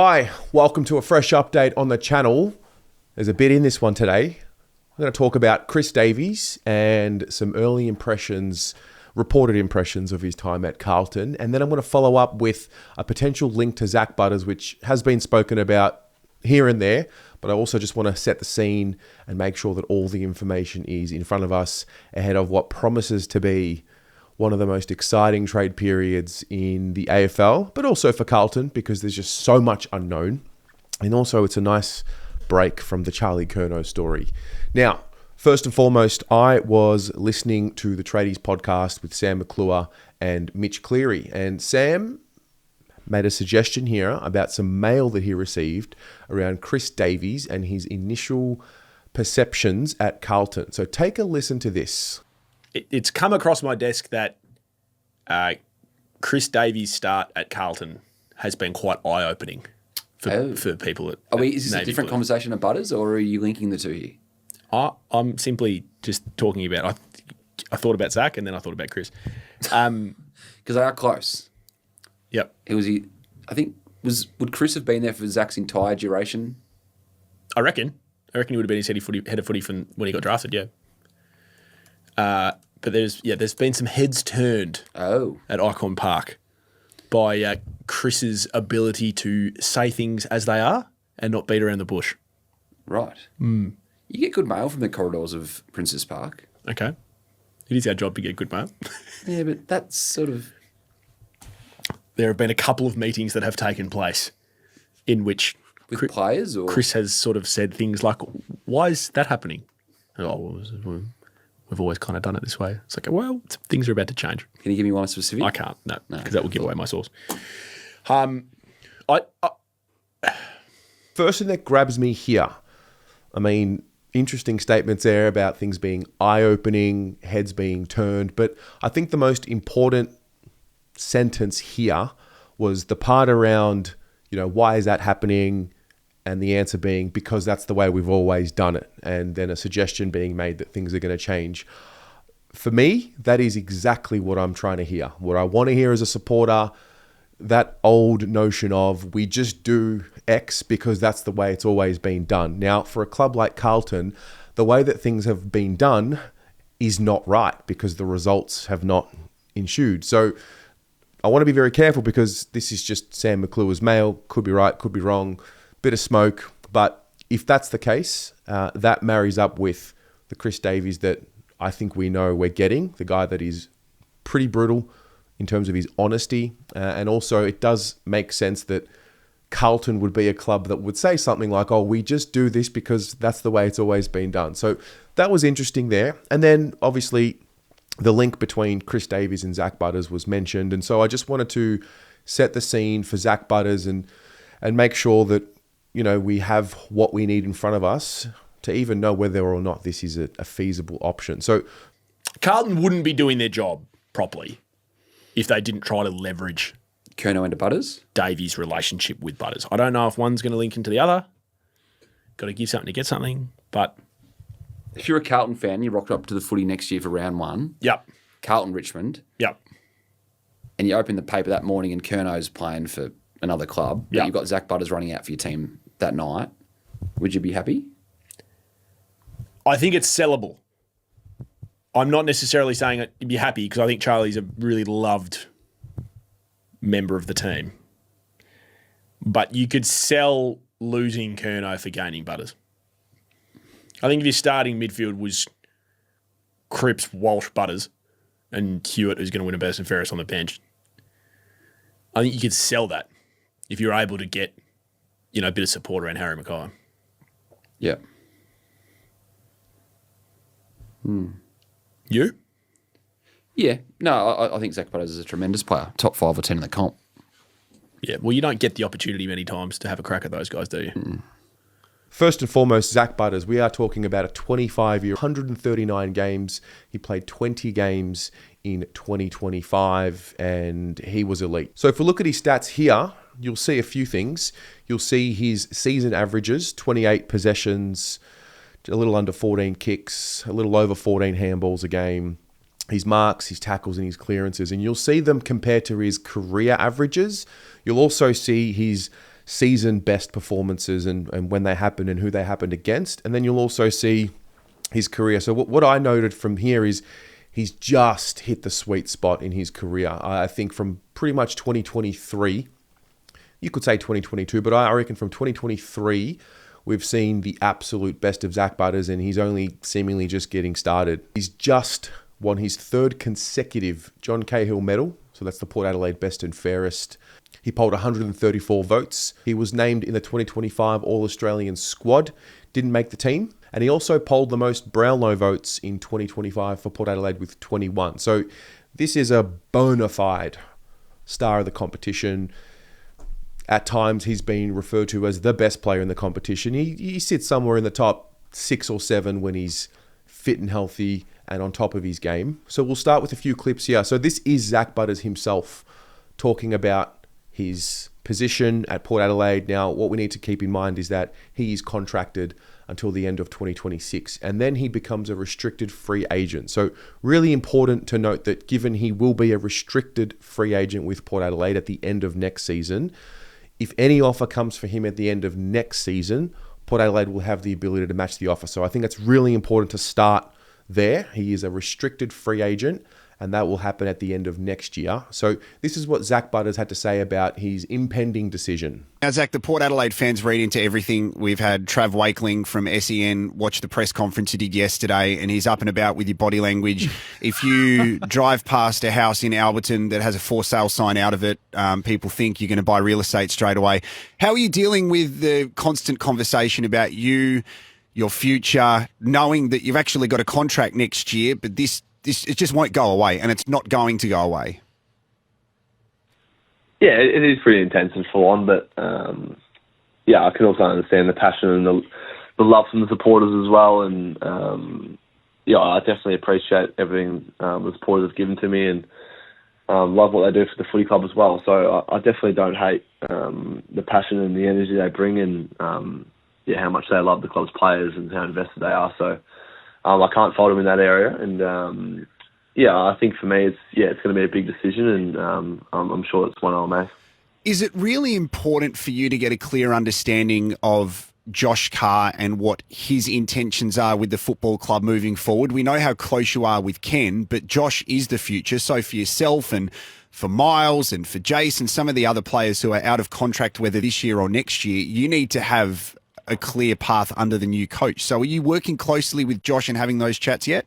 Hi, welcome to a fresh update on the channel. There's a bit in this one today. I'm going to talk about Chris Davies and some early impressions, reported impressions of his time at Carlton. And then I'm going to follow up with a potential link to Zak Butters, which has been spoken about here and there. But I also just want to set the scene and make sure that all the information is in front of us ahead of what promises to be one of the most exciting trade periods in the AFL, but also for Carlton because there's just so much unknown. And also it's a nice break from the Charlie Curnow story. Now, first and foremost, I was listening to the Tradies podcast with Sam McClure and Mitch Cleary. And Sam made a suggestion here about some mail that he received around Chris Davies and his initial perceptions at Carlton. So take a listen to this. It's come across my desk that Chris Davies' start at Carlton has been quite eye-opening for people. Is this a different conversation at Butters, or are you linking the two here? I'm simply just talking about. I thought about Zach, and then I thought about Chris, because they are close. Yep. Would Chris have been there for Zach's entire duration? I reckon he would have been his head of footy from when he got drafted. Yeah. But there's been some heads turned at Icon Park by Chris's ability to say things as they are and not beat around the bush. Right. You get good mail from the corridors of Princes Park. Okay. It is our job to get good mail. Yeah, but that's sort of... There have been a couple of meetings that have taken place in which... With players? Or Chris has sort of said things like, why is that happening? We've always kind of done it this way. It's like, well, things are about to change. Can you give me one specific? I can't, no, because that will give away my source. First thing that grabs me here, interesting statements there about things being eye-opening, heads being turned, but I think the most important sentence here was the part around, why is that happening? And the answer being, because that's the way we've always done it. And then a suggestion being made that things are going to change. For me, that is exactly what I'm trying to hear. What I want to hear as a supporter, that old notion of we just do X because that's the way it's always been done. Now, for a club like Carlton, the way that things have been done is not right because the results have not ensued. So I want to be very careful because this is just Sam McClure's mail. Could be right, could be wrong. Bit of smoke, but if that's the case, that marries up with the Chris Davies that I think we know we're getting, the guy that is pretty brutal in terms of his honesty, and also it does make sense that Carlton would be a club that would say something like, we just do this because that's the way it's always been done. So that was interesting there. And then obviously the link between Chris Davies and Zak Butters was mentioned, and so I just wanted to set the scene for Zak Butters and make sure that we have what we need in front of us to even know whether or not this is a feasible option. So Carlton wouldn't be doing their job properly if they didn't try to leverage Curnow into Butters? Davies' relationship with Butters. I don't know if one's going to link into the other. Got to give something to get something, but... If you're a Carlton fan, you rock up to the footy next year for round one. Yep. Carlton Richmond. Yep. And you open the paper that morning and Curnow's playing for another club. Yep. You've got Zak Butters running out for your team that night. Would you be happy? I think it's sellable. I'm not necessarily saying you'd be happy because I think Charlie's a really loved member of the team. But you could sell losing Curnow for gaining Butters. I think if your starting midfield was Cripps, Walsh, Butters, and Hewitt, who's going to win a best and fairest on the bench, I think you could sell that if you're able to get, a bit of support around Harry Mackay. Yeah. You? Yeah. No, I think Zak Butters is a tremendous player. Top 5 or 10 in the comp. Yeah. Well, you don't get the opportunity many times to have a crack at those guys, do you? First and foremost, Zak Butters. We are talking about a 25-year, 139 games. He played 20 games in 2025, and he was elite. So if we look at his stats here, you'll see a few things. You'll see his season averages, 28 possessions, a little under 14 kicks, a little over 14 handballs a game, his marks, his tackles, and his clearances. And you'll see them compared to his career averages. You'll also see his season best performances and when they happened and who they happened against. And then you'll also see his career. So what I noted from here is he's just hit the sweet spot in his career. I think from pretty much 2023, you could say 2022, but I reckon from 2023, we've seen the absolute best of Zak Butters, and he's only seemingly just getting started. He's just won his third consecutive John Cahill medal. So that's the Port Adelaide Best and Fairest. He polled 134 votes. He was named in the 2025 All-Australian squad, didn't make the team. And he also polled the most Brownlow votes in 2025 for Port Adelaide with 21. So this is a bona fide star of the competition. At times, he's been referred to as the best player in the competition. He sits somewhere in the top 6 or 7 when he's fit and healthy and on top of his game. So we'll start with a few clips here. So this is Zak Butters himself talking about his position at Port Adelaide. Now, what we need to keep in mind is that he is contracted until the end of 2026, and then he becomes a restricted free agent. So really important to note that given he will be a restricted free agent with Port Adelaide at the end of next season, if any offer comes for him at the end of next season, Port Adelaide will have the ability to match the offer. So I think it's really important to start there. He is a restricted free agent, and that will happen at the end of next year. So this is what Zak Butters had to say about his impending decision. Now, Zach, the Port Adelaide fans read into everything. We've had Trav Wakeling from SEN watch the press conference you did yesterday, and he's up and about with your body language. If you drive past a house in Alberton that has a for sale sign out of it, people think you're going to buy real estate straight away. How are you dealing with the constant conversation about you, your future, knowing that you've actually got a contract next year, but this it just won't go away, and it's not going to go away? Yeah, it is pretty intense and full on, but yeah, I can also understand the passion and the love from the supporters as well. And yeah, I definitely appreciate everything the supporters have given to me, and love what they do for the footy club as well. So I definitely don't hate the passion and the energy they bring, and yeah, how much they love the club's players and how invested they are. So I can't fault them in that area, and yeah, I think for me, it's going to be a big decision, and I'm sure it's one I'll make. Is it really important for you to get a clear understanding of Josh Carr and what his intentions are with the football club moving forward? We know how close you are with Ken, but Josh is the future. So for yourself and for Miles and for Jace and some of the other players who are out of contract, whether this year or next year, you need to have a clear path under the new coach. So are you working closely with Josh and having those chats yet?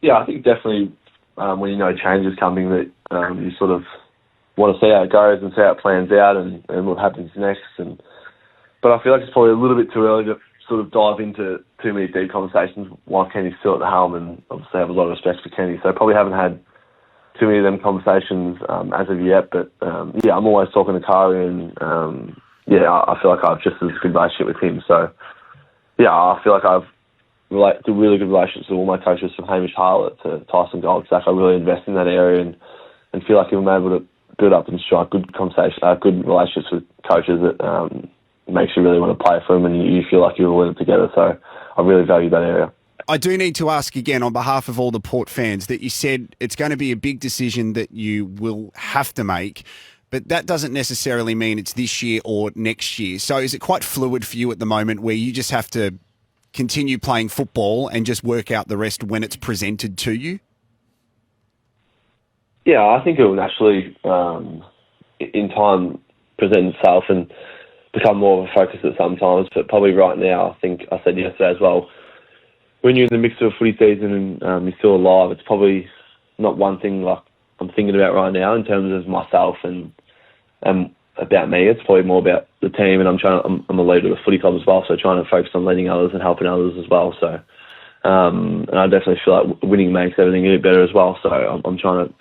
Yeah, I think definitely when you know change is coming, that you sort of want to see how it goes and see how it plans out and what happens next. But I feel like it's probably a little bit too early to sort of dive into too many deep conversations while Kenny's still at the helm, and obviously have a lot of respect for Kenny. So probably haven't had too many of them conversations as of yet. But yeah, I'm always talking to Kari, and yeah, I feel like I have just as good relationship with him. So yeah, I feel like I've a really good relationships with all my coaches, from Hamish Harlett to Tyson Goldstack. I really invest in that area and feel like I'm able to build up and strike good good relationships with coaches that makes you really want to play for them, and you feel like you're all in it together. So I really value that area. I do need to ask again on behalf of all the Port fans that you said it's going to be a big decision that you will have to make, but that doesn't necessarily mean it's this year or next year. So is it quite fluid for you at the moment where you just have to continue playing football and just work out the rest when it's presented to you? Yeah, I think it will naturally, in time, present itself and become more of a focus at some times. But probably right now, I think I said yesterday as well, when you're in the mix of a footy season and you're still alive, it's probably not one thing like I'm thinking about right now in terms of myself and about me. It's probably more about the team, and I'm a leader of the footy club as well, so trying to focus on leading others and helping others as well. So, and I definitely feel like winning makes everything a bit better as well. So I'm trying to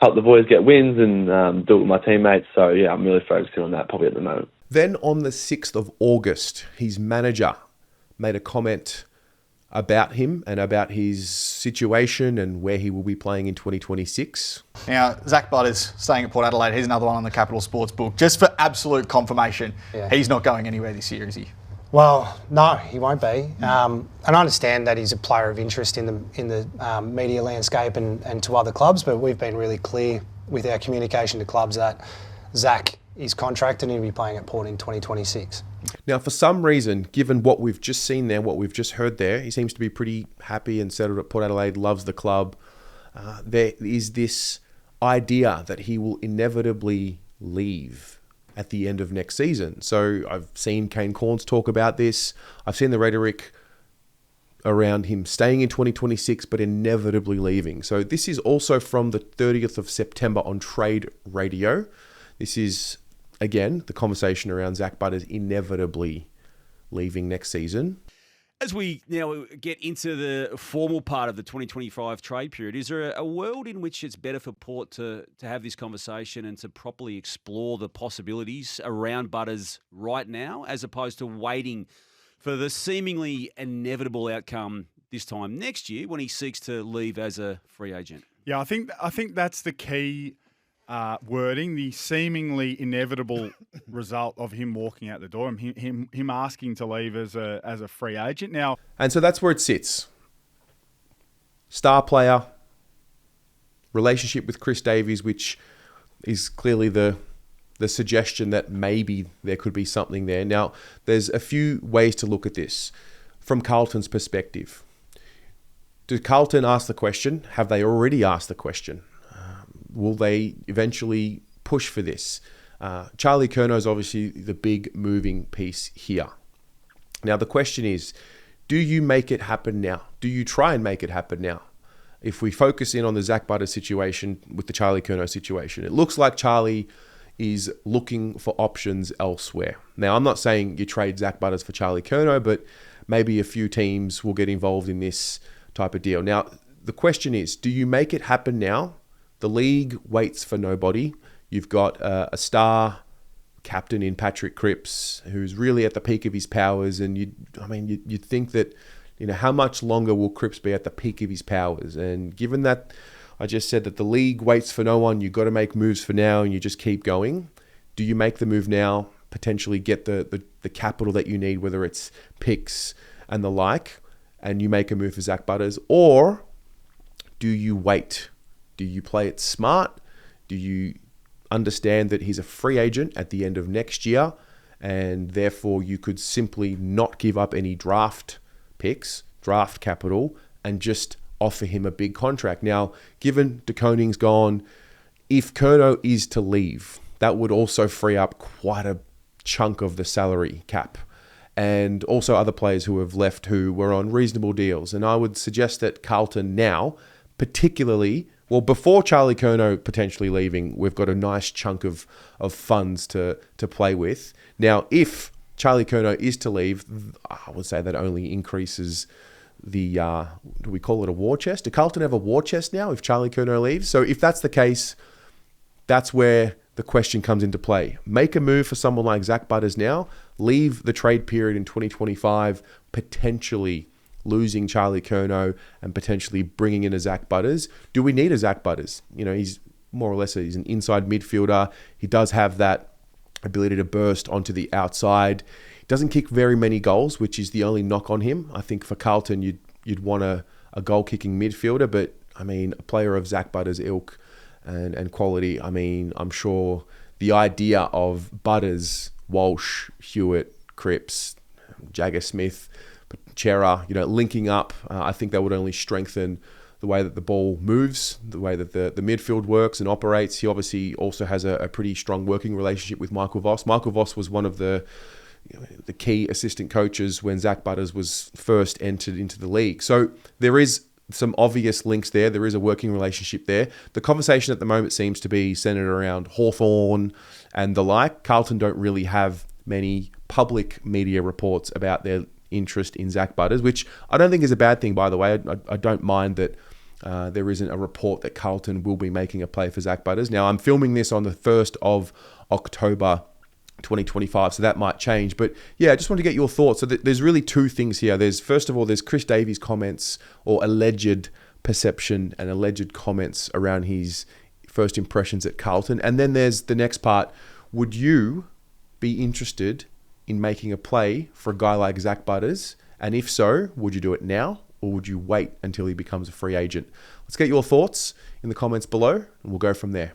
help the boys get wins and do it with my teammates. So yeah, I'm really focusing on that probably at the moment. Then on the 6th of August, his manager made a comment about him and about his situation and where he will be playing in 2026. Now, Zak Butters staying at Port Adelaide, he's another one on the Capital Sports book. Just for absolute confirmation, He's not going anywhere this year, is he? Well, no, he won't be. And I understand that he's a player of interest in the media landscape and to other clubs, but we've been really clear with our communication to clubs that Zak his contract and he'll be playing at Port in 2026. Now, for some reason, given what we've just seen there, what we've just heard there, he seems to be pretty happy and settled at Port Adelaide, loves the club. There is this idea that he will inevitably leave at the end of next season. So I've seen Kane Corns talk about this. I've seen the rhetoric around him staying in 2026 but inevitably leaving. So this is also from the 30th of September on Trade Radio. This is, again, the conversation around Zak Butters inevitably leaving next season. As we now get into the formal part of the 2025 trade period, is there a world in which it's better for Port to have this conversation and to properly explore the possibilities around Butters right now, as opposed to waiting for the seemingly inevitable outcome this time next year when he seeks to leave as a free agent? Yeah, I think that's the key wording, the seemingly inevitable result of him walking out the door, and him asking to leave as a free agent. Now, and so that's where it sits. Star player, relationship with Chris Davies, which is clearly the suggestion that maybe there could be something there. Now, there's a few ways to look at this from Carlton's perspective. Did Carlton ask the question? Have they already asked the question? Will they eventually push for this? Charlie Curnow is obviously the big moving piece here. Now, the question is, do you make it happen now? Do you try and make it happen now? If we focus in on the Zak Butters situation with the Charlie Curnow situation, it looks like Charlie is looking for options elsewhere. Now, I'm not saying you trade Zak Butters for Charlie Curnow, but maybe a few teams will get involved in this type of deal. Now, the question is, do you make it happen now? The league waits for nobody. You've got a star captain in Patrick Cripps, who's really at the peak of his powers, and you'd think that, how much longer will Cripps be at the peak of his powers? And given that I just said that the league waits for no one, you've got to make moves for now, and you just keep going. Do you make the move now, potentially get the capital that you need, whether it's picks and the like, and you make a move for Zak Butters? Or do you wait? Do you play it smart? Do you understand that he's a free agent at the end of next year, and therefore you could simply not give up any draft picks, draft capital, and just offer him a big contract? Now, given De Koning's gone, if Curnow is to leave, that would also free up quite a chunk of the salary cap, and also other players who have left who were on reasonable deals. And I would suggest that Carlton now, particularly, well, before Charlie Curnow potentially leaving, we've got a nice chunk of funds to play with. Now, if Charlie Curnow is to leave, I would say that only increases the, do we call it a war chest? Do Carlton have a war chest now if Charlie Curnow leaves? So if that's the case, that's where the question comes into play. Make a move for someone like Zak Butters now, leave the trade period in 2025, potentially losing Charlie Curnow and potentially bringing in a Zak Butters. Do we need a Zak Butters? He's more or less he's an inside midfielder. He does have that ability to burst onto the outside. He doesn't kick very many goals, which is the only knock on him. I think for Carlton, you'd want a goal-kicking midfielder, but a player of Zak Butters' ilk and quality, I'm sure the idea of Butters, Walsh, Hewitt, Cripps, Jagger Smith, Chera, linking up, I think that would only strengthen the way that the ball moves, the way that the midfield works and operates. He obviously also has a pretty strong working relationship with Michael Voss. Michael Voss was one of the key assistant coaches when Zak Butters was first entered into the league. So there is some obvious links there. There is a working relationship there. The conversation at the moment seems to be centered around Hawthorn and the like. Carlton don't really have many public media reports about their interest in Zak Butters, which I don't think is a bad thing, by the way. I don't mind that there isn't a report that Carlton will be making a play for Zak Butters. Now, I'm filming this on the 1st of October 2025, so that might change. But yeah, I just want to get your thoughts. So there's really two things here. First of all, there's Chris Davies' comments or alleged perception and alleged comments around his first impressions at Carlton. And then there's the next part. Would you be interested in making a play for a guy like Zak Butters? And if so, would you do it now or would you wait until he becomes a free agent? Let's get your thoughts in the comments below and we'll go from there.